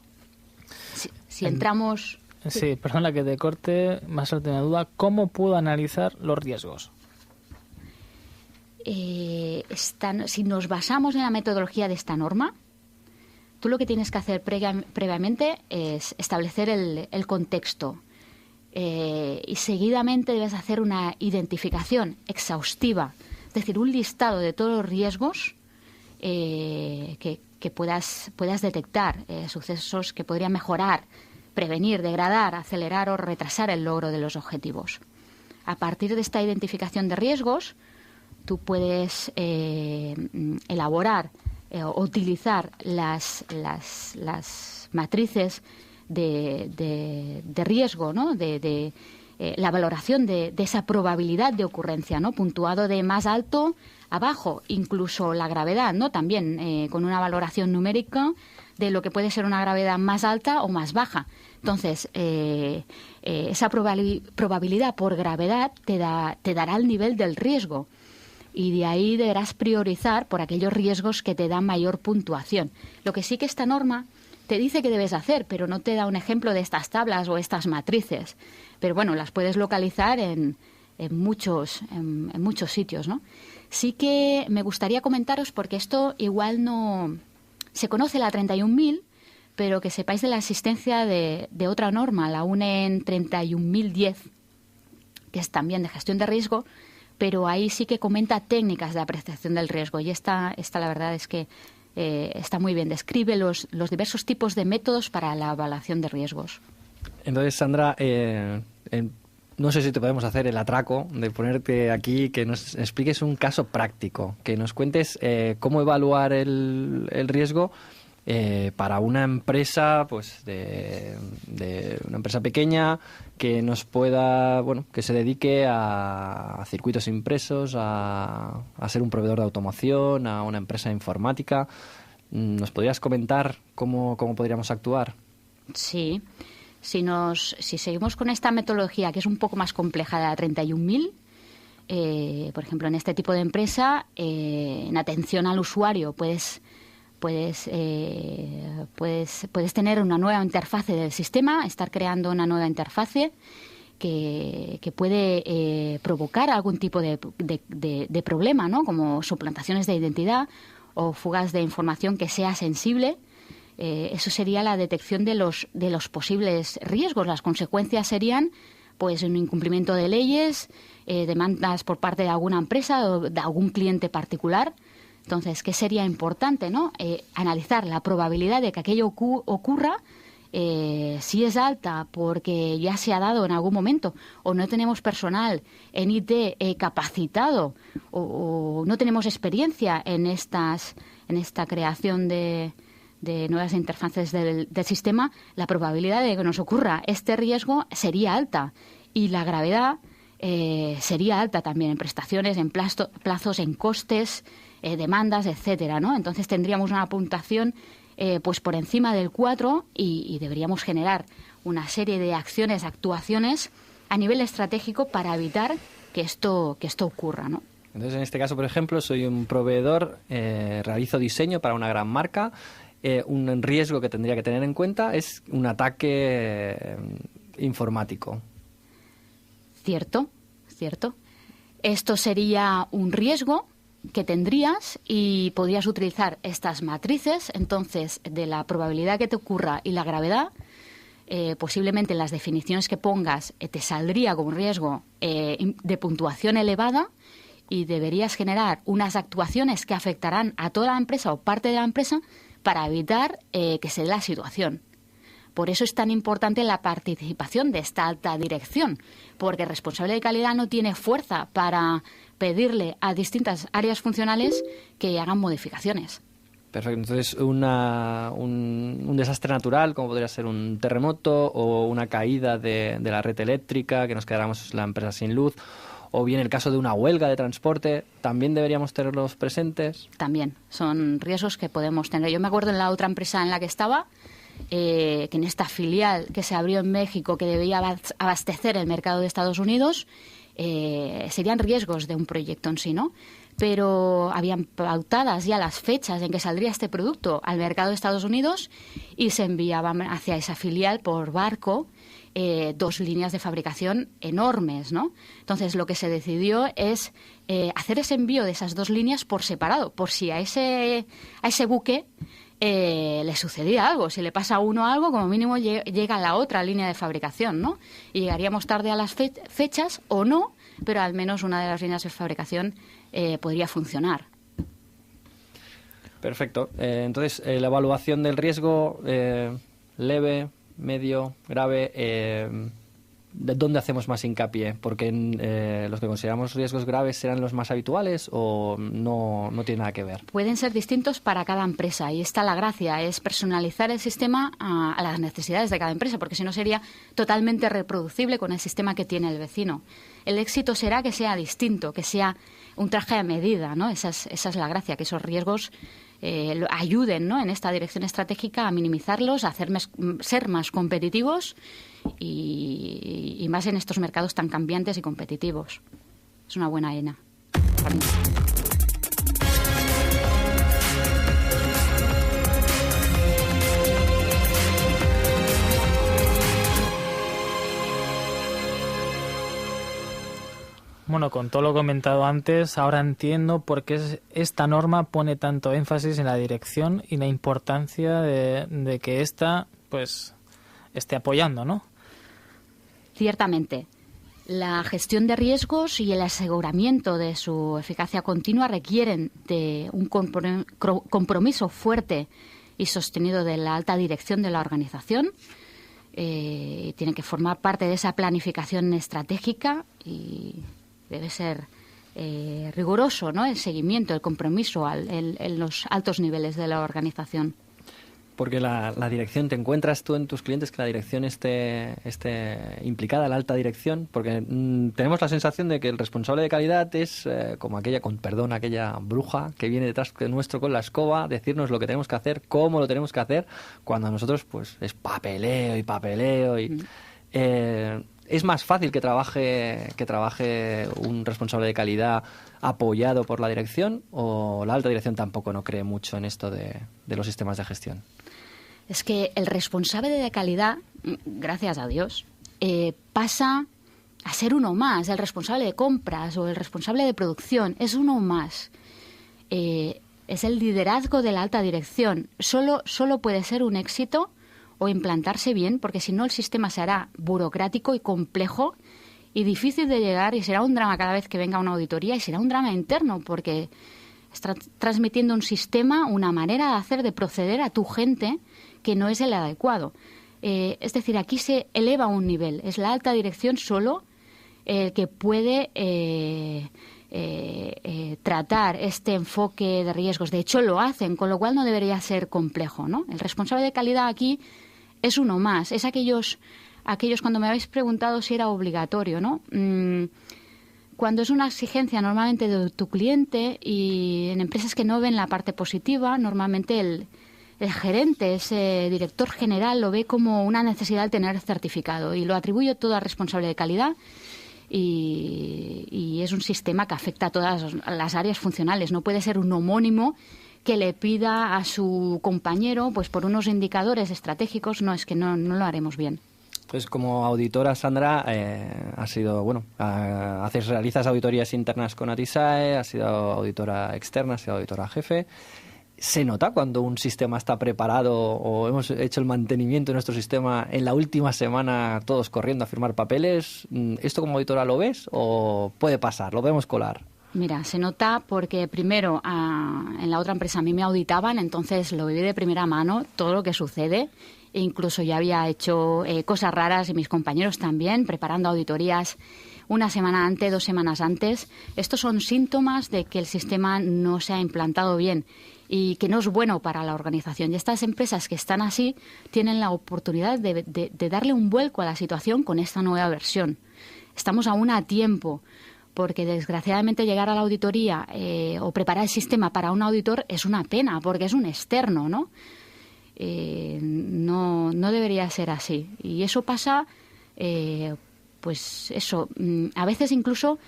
Si entramos... Sí, perdona que te corte, más última duda, ¿cómo puedo analizar los riesgos? Si nos basamos en la metodología de esta norma, tú lo que tienes que hacer previamente es establecer el contexto y seguidamente debes hacer una identificación exhaustiva, es decir, un listado de todos los riesgos que puedas detectar, sucesos que podrían mejorar, prevenir, degradar, acelerar o retrasar el logro de los objetivos. A partir de esta identificación de riesgos, tú puedes elaborar o utilizar las matrices de riesgo, ¿no? de la valoración de esa probabilidad de ocurrencia, ¿no? Puntuado de más alto a bajo, incluso la gravedad, ¿no? También con una valoración numérica de lo que puede ser una gravedad más alta o más baja. Entonces, esa probabilidad por gravedad te dará el nivel del riesgo. Y de ahí deberás priorizar por aquellos riesgos que te dan mayor puntuación. Lo que sí que esta norma te dice que debes hacer, pero no te da un ejemplo de estas tablas o estas matrices. Pero bueno, las puedes localizar en muchos sitios, ¿no? Sí que me gustaría comentaros, porque esto igual no... Se conoce la 31.000, pero que sepáis de la existencia de otra norma, la UNEN 31.010, que es también de gestión de riesgo, pero ahí sí que comenta técnicas de apreciación del riesgo, y esta la verdad es que está muy bien, describe los diversos tipos de métodos para la evaluación de riesgos. Entonces, Sandra, no sé si te podemos hacer el atraco de ponerte aquí, que nos expliques un caso práctico, que nos cuentes cómo evaluar el riesgo para una empresa, pues de una empresa pequeña que nos pueda, que se dedique a circuitos impresos, a ser un proveedor de automoción, a una empresa informática. ¿Nos podrías comentar cómo podríamos actuar? Sí. Si seguimos con esta metodología, que es un poco más compleja de la 31.000, por ejemplo, en este tipo de empresa, en atención al usuario, puedes tener una nueva interfase del sistema, estar creando una nueva interfase que puede provocar algún tipo de problema, ¿no? Como suplantaciones de identidad o fugas de información que sea sensible. Eso sería la detección de los posibles riesgos. Las consecuencias serían pues un incumplimiento de leyes, demandas por parte de alguna empresa o de algún cliente particular. Entonces, ¿qué sería importante, no? Analizar la probabilidad de que aquello ocurra, si es alta porque ya se ha dado en algún momento, o no tenemos personal en IT capacitado, o no tenemos experiencia en esta creación de nuevas interfaces del sistema, la probabilidad de que nos ocurra este riesgo sería alta, y la gravedad sería alta también en prestaciones, en plazos, en costes, demandas, etcétera, ¿no? Entonces tendríamos una puntuación pues por encima del 4 y deberíamos generar una serie de actuaciones a nivel estratégico para evitar que esto ocurra, ¿no? Entonces, en este caso, por ejemplo, soy un proveedor, realizo diseño para una gran marca. Un riesgo que tendría que tener en cuenta es un ataque informático. Cierto. Esto sería un riesgo que tendrías y podrías utilizar estas matrices. Entonces, de la probabilidad que te ocurra y la gravedad, posiblemente en las definiciones que pongas te saldría como un riesgo de puntuación elevada, y deberías generar unas actuaciones que afectarán a toda la empresa o parte de la empresa para evitar que se dé la situación. Por eso es tan importante la participación de esta alta dirección, porque el responsable de calidad no tiene fuerza para pedirle a distintas áreas funcionales que hagan modificaciones. Perfecto. Entonces, un desastre natural, como podría ser un terremoto o una caída de la red eléctrica, que nos quedáramos la empresa sin luz, o bien el caso de una huelga de transporte, ¿también deberíamos tenerlos presentes? También, son riesgos que podemos tener. Yo me acuerdo en la otra empresa en la que estaba, que en esta filial que se abrió en México, que debía abastecer el mercado de Estados Unidos, serían riesgos de un proyecto en sí, ¿no? Pero habían pautadas ya las fechas en que saldría este producto al mercado de Estados Unidos y se enviaban hacia esa filial por barco 2 líneas de fabricación enormes, ¿no? Entonces, lo que se decidió es hacer ese envío de esas 2 líneas por separado, por si a ese buque le sucedía algo. Si le pasa a uno algo, como mínimo llega a la otra línea de fabricación, ¿no? Y llegaríamos tarde a las fechas o no, pero al menos una de las líneas de fabricación podría funcionar. Perfecto. Entonces, la evaluación del riesgo leve, medio, grave, ¿de dónde hacemos más hincapié? Porque los que consideramos riesgos graves serán los más habituales o no tiene nada que ver. Pueden ser distintos para cada empresa y está la gracia, es personalizar el sistema a las necesidades de cada empresa, porque si no sería totalmente reproducible con el sistema que tiene el vecino. El éxito será que sea distinto, que sea un traje a medida, ¿no? Esa es la gracia, que esos riesgos ayuden, ¿no?, en esta dirección estratégica a minimizarlos, a ser más competitivos y más en estos mercados tan cambiantes y competitivos. Es una buena ENA. Bueno, con todo lo comentado antes, ahora entiendo por qué esta norma pone tanto énfasis en la dirección y la importancia de que ésta, pues, esté apoyando, ¿no? Ciertamente. La gestión de riesgos y el aseguramiento de su eficacia continua requieren de un compromiso fuerte y sostenido de la alta dirección de la organización. Tiene que formar parte de esa planificación estratégica y debe ser riguroso, ¿no?, el seguimiento, el compromiso en los altos niveles de la organización. Porque la dirección, ¿te encuentras tú en tus clientes que la dirección esté implicada, la alta dirección? Porque tenemos la sensación de que el responsable de calidad es como aquella bruja que viene detrás de nuestro con la escoba, decirnos lo que tenemos que hacer, cómo lo tenemos que hacer, cuando a nosotros pues es papeleo y ¿es más fácil que trabaje un responsable de calidad apoyado por la dirección o la alta dirección tampoco no cree mucho en esto de los sistemas de gestión? Es que el responsable de calidad, gracias a Dios, pasa a ser uno más. El responsable de compras o el responsable de producción es uno más. Es el liderazgo de la alta dirección. Solo puede ser un éxito o implantarse bien, porque si no el sistema se hará burocrático y complejo y difícil de llegar y será un drama cada vez que venga una auditoría y será un drama interno porque está transmitiendo un sistema, una manera de hacer, de proceder a tu gente que no es el adecuado. Es decir, aquí se eleva un nivel. Es la alta dirección solo el que puede tratar este enfoque de riesgos. De hecho, lo hacen, con lo cual no debería ser complejo, ¿no? El responsable de calidad aquí es uno más. Es aquellos cuando me habéis preguntado si era obligatorio, ¿no? Cuando es una exigencia normalmente de tu cliente y en empresas que no ven la parte positiva, normalmente el gerente, ese director general, lo ve como una necesidad de tener certificado y lo atribuye todo al responsable de calidad y es un sistema que afecta a todas las áreas funcionales. No puede ser un homónimo que le pida a su compañero, pues por unos indicadores estratégicos, no, es que no lo haremos bien. Pues como auditora, Sandra, realizas auditorías internas con ATISAE, has sido auditora externa, has sido auditora jefe. ¿Se nota cuando un sistema está preparado o hemos hecho el mantenimiento de nuestro sistema en la última semana todos corriendo a firmar papeles? ¿Esto como auditora lo ves o puede pasar? ¿Lo vemos colar? Mira, se nota porque primero en la otra empresa a mí me auditaban, entonces lo viví de primera mano todo lo que sucede. E incluso ya había hecho cosas raras y mis compañeros también, preparando auditorías una semana antes, 2 semanas antes. Estos son síntomas de que el sistema no se ha implantado bien y que no es bueno para la organización. Y estas empresas que están así tienen la oportunidad de darle un vuelco a la situación con esta nueva versión. Estamos aún a tiempo, porque desgraciadamente llegar a la auditoría o preparar el sistema para un auditor es una pena, porque es un externo, ¿no? No debería ser así. Y eso pasa, pues eso, a veces incluso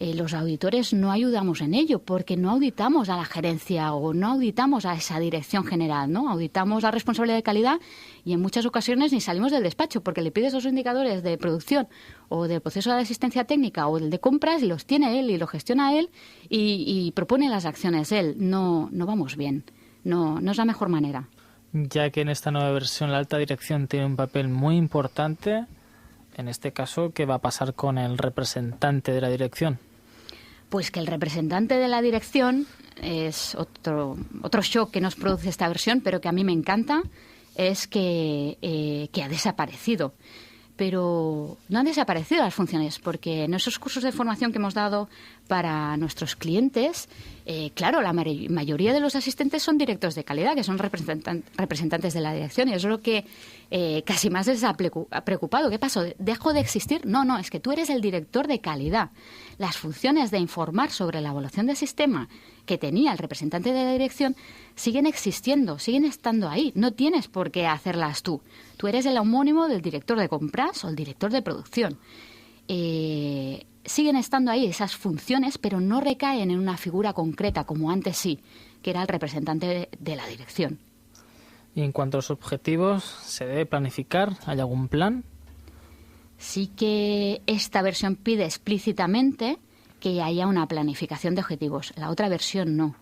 los auditores no ayudamos en ello, porque no auditamos a la gerencia o no auditamos a esa dirección general, ¿no? Auditamos al responsable de calidad y en muchas ocasiones ni salimos del despacho, porque le pides esos indicadores de producción o del proceso de asistencia técnica o el de compras y los tiene él y lo gestiona él y propone las acciones él. No vamos bien, no es la mejor manera. Ya que en esta nueva versión la alta dirección tiene un papel muy importante, en este caso, ¿qué va a pasar con el representante de la dirección? Pues que el representante de la dirección es otro shock que nos produce esta versión, pero que a mí me encanta, es que ha desaparecido. Pero no han desaparecido las funciones, porque en esos cursos de formación que hemos dado para nuestros clientes, claro, la mayoría de los asistentes son directores de calidad, que son representantes de la dirección, y eso es lo que casi más les ha preocupado. ¿Qué pasó? ¿Dejo de existir? No, es que tú eres el director de calidad. Las funciones de informar sobre la evaluación del sistema que tenía el representante de la dirección siguen existiendo, siguen estando ahí. No tienes por qué hacerlas tú. Tú eres el homónimo del director de compras o el director de producción. Siguen estando ahí esas funciones, pero no recaen en una figura concreta, como antes sí, que era el representante de la dirección. Y en cuanto a los objetivos, ¿se debe planificar? ¿Hay algún plan? Sí que esta versión pide explícitamente que haya una planificación de objetivos. La otra versión no.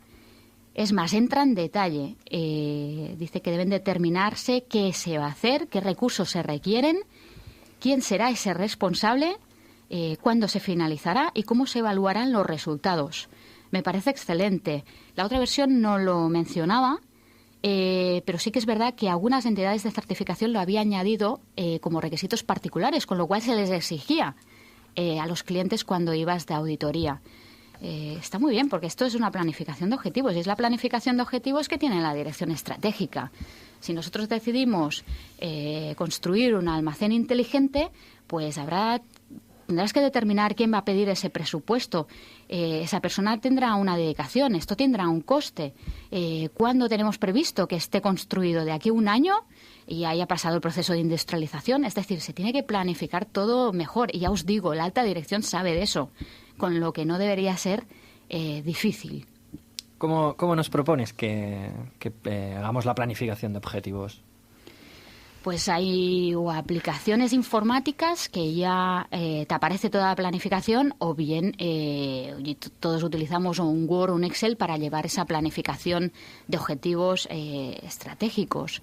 Es más, entra en detalle. Dice que deben determinarse qué se va a hacer, qué recursos se requieren, quién será ese responsable, cuándo se finalizará y cómo se evaluarán los resultados. Me parece excelente. La otra versión no lo mencionaba, pero sí que es verdad que algunas entidades de certificación lo había añadido como requisitos particulares, con lo cual se les exigía a los clientes cuando ibas de auditoría. Está muy bien, porque esto es una planificación de objetivos y es la planificación de objetivos que tiene la dirección estratégica. Si nosotros decidimos construir un almacén inteligente, pues tendrás que determinar quién va a pedir ese presupuesto. Esa persona tendrá una dedicación, esto tendrá un coste. ¿Cuándo tenemos previsto que esté construido? ¿De aquí a un año? Y haya pasado el proceso de industrialización. Es decir, se tiene que planificar todo mejor. Y ya os digo, la alta dirección sabe de eso, con lo que no debería ser difícil. ¿Cómo nos propones que hagamos la planificación de objetivos? Pues hay aplicaciones informáticas que ya te aparece toda la planificación, o bien todos utilizamos un Word o un Excel para llevar esa planificación de objetivos estratégicos.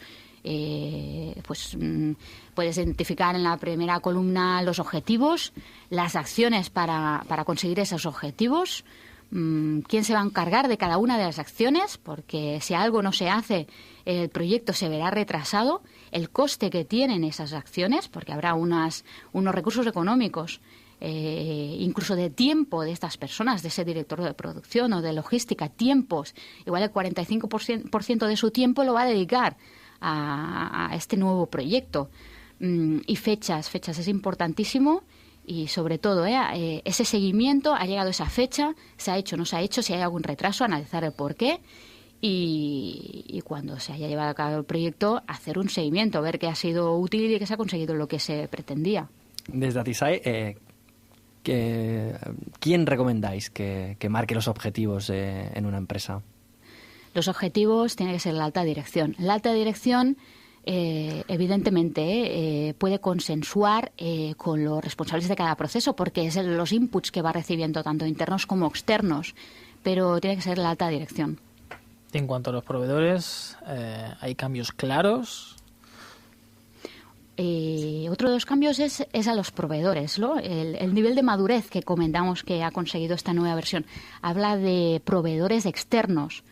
Puedes identificar en la primera columna los objetivos, las acciones para conseguir esos objetivos, quién se va a encargar de cada una de las acciones, porque si algo no se hace, el proyecto se verá retrasado, el coste que tienen esas acciones, porque habrá unos recursos económicos, incluso de tiempo de estas personas, de ese director de producción o de logística, tiempos, igual el 45% de su tiempo lo va a dedicar a este nuevo proyecto. Y fechas es importantísimo. Y sobre todo, ese seguimiento, ha llegado esa fecha, se ha hecho, no se ha hecho, si hay algún retraso, analizar el porqué y cuando se haya llevado a cabo el proyecto, hacer un seguimiento, ver qué ha sido útil y que se ha conseguido lo que se pretendía. Desde Atisae, ¿quién recomendáis que marque los objetivos en una empresa? Los objetivos tiene que ser la alta dirección. La alta dirección evidentemente puede consensuar con los responsables de cada proceso, porque es los inputs que va recibiendo tanto internos como externos, pero tiene que ser la alta dirección. En cuanto a los proveedores, ¿hay cambios claros? Otro de los cambios es a los proveedores, ¿no? El nivel de madurez que comentamos que ha conseguido esta nueva versión. Habla de proveedores externos.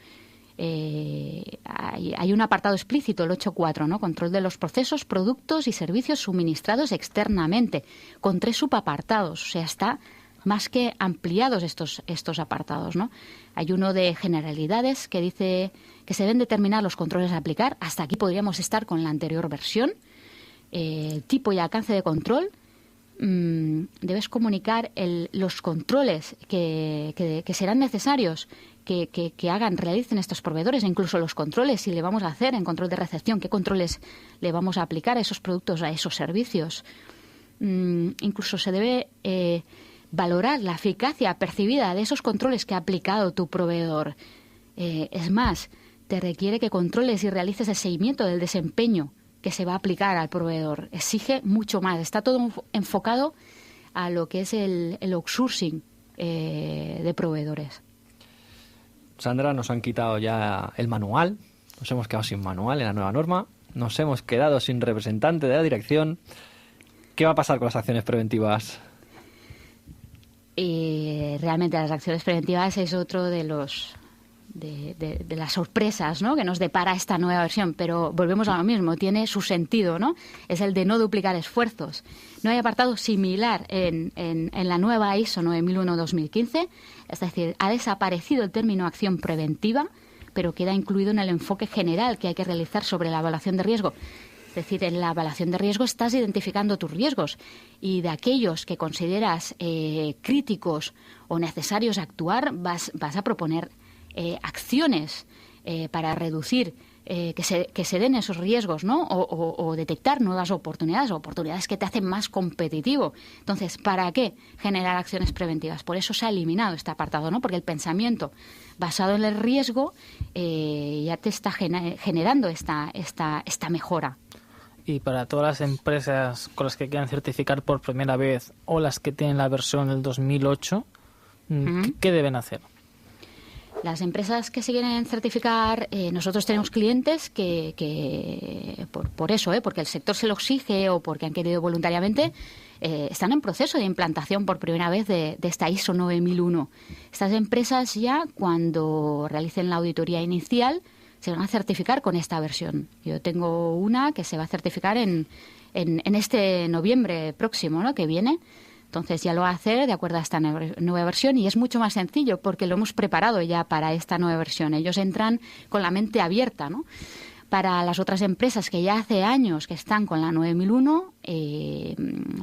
hay un apartado explícito, el 8.4, ¿no? Control de los procesos, productos y servicios suministrados externamente, con 3 subapartados. O sea, está más que ampliados estos apartados, ¿no? Hay uno de generalidades que dice que se deben determinar los controles a aplicar. Hasta aquí podríamos estar con la anterior versión. Tipo y alcance de control. Debes comunicar los controles que serán necesarios que realicen estos proveedores, e incluso los controles, si le vamos a hacer en control de recepción, qué controles le vamos a aplicar a esos productos, a esos servicios. Incluso se debe valorar la eficacia percibida de esos controles que ha aplicado tu proveedor. Es más, te requiere que controles y realices el seguimiento del desempeño que se va a aplicar al proveedor. Exige mucho más. Está todo enfocado a lo que es el outsourcing de proveedores. Sandra, nos han quitado ya el manual, nos hemos quedado sin manual en la nueva norma, nos hemos quedado sin representante de la dirección. ¿Qué va a pasar con las acciones preventivas? Realmente las acciones preventivas es otro de las sorpresas, ¿no?, que nos depara esta nueva versión, pero volvemos a lo mismo, tiene su sentido, ¿no? Es el de no duplicar esfuerzos. No hay apartado similar en la nueva ISO 9001-2015, es decir, ha desaparecido el término acción preventiva, pero queda incluido en el enfoque general que hay que realizar sobre la evaluación de riesgo. Es decir, en la evaluación de riesgo estás identificando tus riesgos y de aquellos que consideras críticos o necesarios actuar, vas a proponer acciones para reducir que se den esos riesgos, ¿no? O detectar nuevas oportunidades que te hacen más competitivo. Entonces, ¿para qué generar acciones preventivas? Por eso se ha eliminado este apartado, ¿no? Porque el pensamiento basado en el riesgo ya te está generando esta mejora. Y para todas las empresas con las que quieran certificar por primera vez o las que tienen la versión del 2008, ¿qué deben hacer? Las empresas que se quieren certificar, nosotros tenemos clientes que por eso, porque el sector se lo exige o porque han querido voluntariamente, están en proceso de implantación por primera vez de esta ISO 9001. Estas empresas ya, cuando realicen la auditoría inicial, se van a certificar con esta versión. Yo tengo una que se va a certificar en este noviembre próximo, ¿no?, que viene. Entonces ya lo va a hacer de acuerdo a esta nueva versión y es mucho más sencillo porque lo hemos preparado ya para esta nueva versión. Ellos entran con la mente abierta, ¿no? Para las otras empresas que ya hace años que están con la 9001,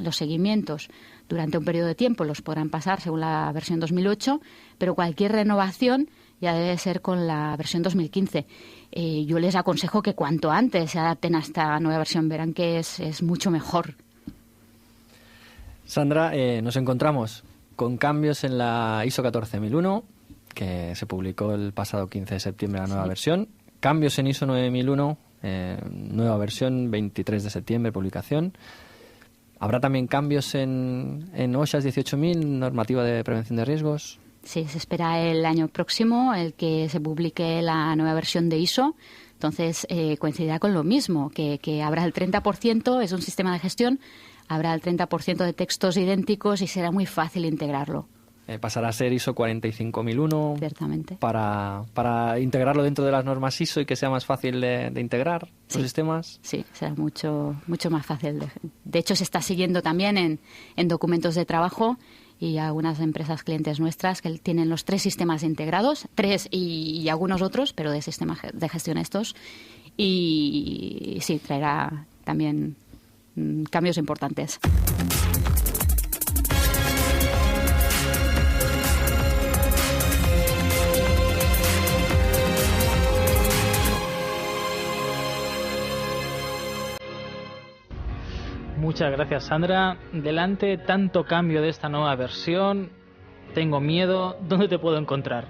los seguimientos durante un periodo de tiempo los podrán pasar según la versión 2008, pero cualquier renovación ya debe ser con la versión 2015. Yo les aconsejo que cuanto antes se adapten a esta nueva versión, verán que es mucho mejor. Sandra, nos encontramos con cambios en la ISO 14001, que se publicó el pasado 15 de septiembre la nueva versión. Cambios en ISO 9001, nueva versión, 23 de septiembre, publicación. ¿Habrá también cambios en OSHAS 18000, normativa de prevención de riesgos? Sí, se espera el año próximo el que se publique la nueva versión de ISO. Entonces, coincidirá con lo mismo, que habrá el 30%, es un sistema de gestión, habrá el 30% de textos idénticos y será muy fácil integrarlo. Pasará a ser ISO 45001. Ciertamente. Para integrarlo dentro de las normas ISO y que sea más fácil de integrar los sistemas. Sí, será mucho más fácil. De hecho, se está siguiendo también en documentos de trabajo y algunas empresas clientes nuestras que tienen los 3 sistemas integrados, 3 y algunos otros, pero de sistemas de gestión estos. Y sí, traerá también cambios importantes. Muchas gracias, Sandra. Delante tanto cambio de esta nueva versión, tengo miedo. ¿Dónde te puedo encontrar?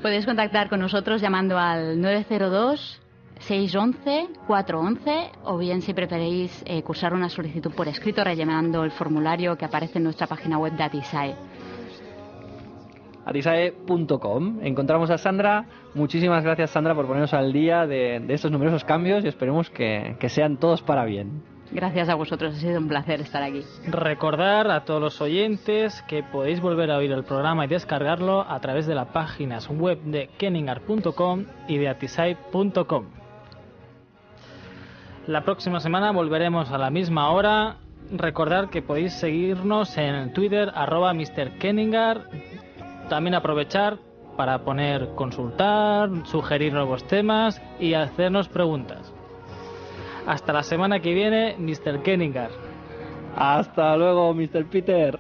Puedes contactar con nosotros llamando al 902-611-411 o bien, si preferís, cursar una solicitud por escrito rellenando el formulario que aparece en nuestra página web de Atisae. Atisae.com. Encontramos a Sandra. Muchísimas gracias, Sandra, por ponernos al día de estos numerosos cambios y esperemos que sean todos para bien. Gracias a vosotros, ha sido un placer estar aquí. Recordar a todos los oyentes que podéis volver a oír el programa y descargarlo a través de las páginas web de kenningar.com y de atisai.com. La próxima semana volveremos a la misma hora. Recordad que podéis seguirnos en Twitter @MrKenningar. También aprovechar para consultar, sugerir nuevos temas y hacernos preguntas. Hasta la semana que viene, Mr. Kenningar. Hasta luego, Mr. Peter.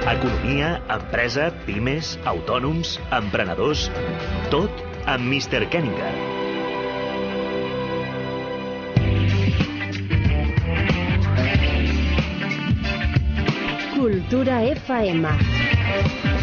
Economia, empresa, pimes, autònoms, emprenedors... Tot amb Mr. Kenningar. Cultura FM.